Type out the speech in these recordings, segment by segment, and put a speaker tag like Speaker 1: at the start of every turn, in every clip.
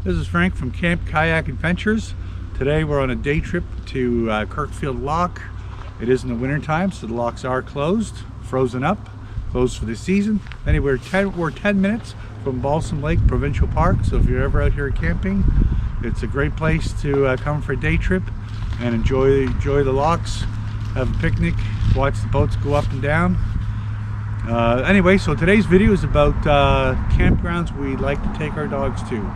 Speaker 1: This is Frank from Camp Kayak Adventures. Today we're on a day trip to Kirkfield Lock. It is in the winter time, so the locks are closed, frozen up, closed for the season. Anyway, we're 10 minutes from Balsam Lake Provincial Park, so if you're ever out here camping, it's a great place to come for a day trip and enjoy the locks, have a picnic, watch the boats go up and down. Anyway, so today's video is about campgrounds we like to take our dogs to.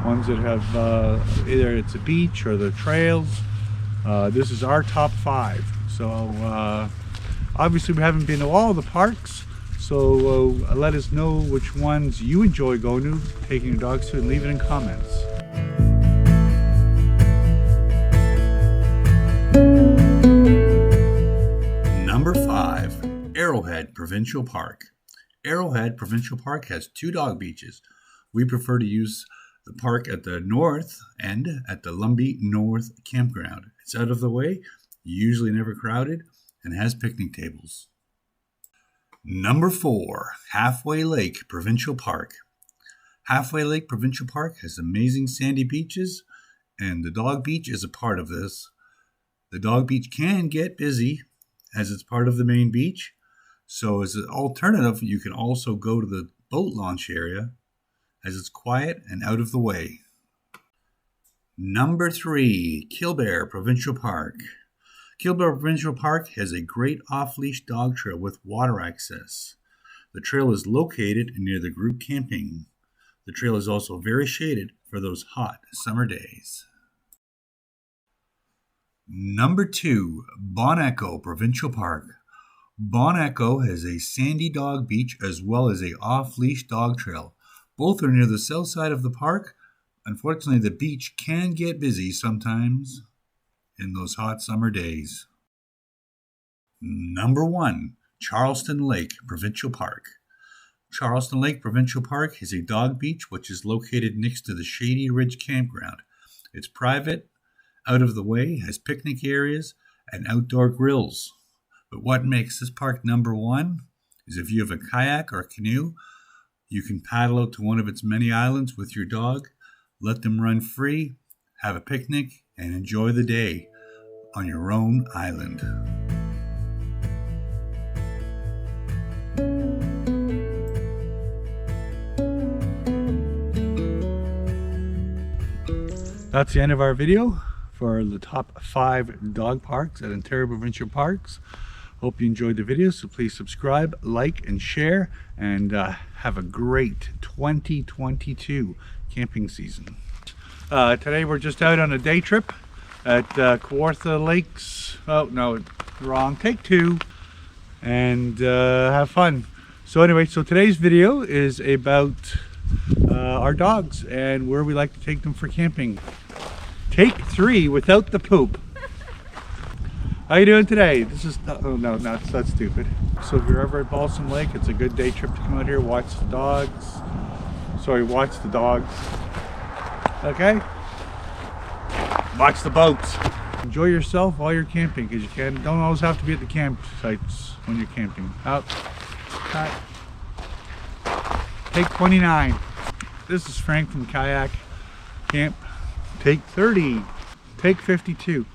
Speaker 1: Ones that have either it's a beach or the trails. This is our top 5. So obviously we haven't been to all the parks, so let us know which ones you enjoy going to, taking your dogs to, and leave it in comments.
Speaker 2: Number 5, Arrowhead Provincial Park. Arrowhead Provincial Park has 2 dog beaches. We prefer to use the park at the north end at the Lumbee North Campground. It's out of the way, usually never crowded, and has picnic tables. Number 4, Halfway Lake Provincial Park. Halfway Lake Provincial Park has amazing sandy beaches, and the dog beach is a part of this. The dog beach can get busy as it's part of the main beach, so as an alternative, you can also go to the boat launch area, as it's quiet and out of the way. Number 3, Kilburg Provincial Park. Kilburg Provincial Park has a great off-leash dog trail with water access. The trail is located near the group camping. The trail is also very shaded for those hot summer days. Number 2, Bonneco Provincial Park. Bonneco has a sandy dog beach as well as a off-leash dog trail. Both are near the south side of the park. Unfortunately, the beach can get busy sometimes in those hot summer days. Number 1, Charleston Lake Provincial Park. Charleston Lake Provincial Park is a dog beach which is located next to the Shady Ridge Campground. It's private, out of the way, has picnic areas and outdoor grills. But what makes this park number 1 is if you have a kayak or canoe, you can paddle out to one of its many islands with your dog, let them run free, have a picnic, and enjoy the day on your own island.
Speaker 1: That's the end of our video for the top 5 dog parks at Ontario Provincial Parks. Hope you enjoyed the video, so please subscribe, like, and share, and have a great 2022 camping season. Today we're just out on a day trip at Kawartha Lakes. Oh no, wrong, take 2, and have fun. So anyway, so today's video is about our dogs and where we like to take them for camping. Take 3 without the poop. How you doing today? This is, oh no, that's stupid. So if you're ever at Balsam Lake, it's a good day trip to come out here, watch the dogs. Watch the dogs. Okay? Watch the boats. Enjoy yourself while you're camping, because you don't always have to be at the campsites when you're camping. Out. Cut. Take 29. This is Frank from Kayak Camp. Take 30. Take 52.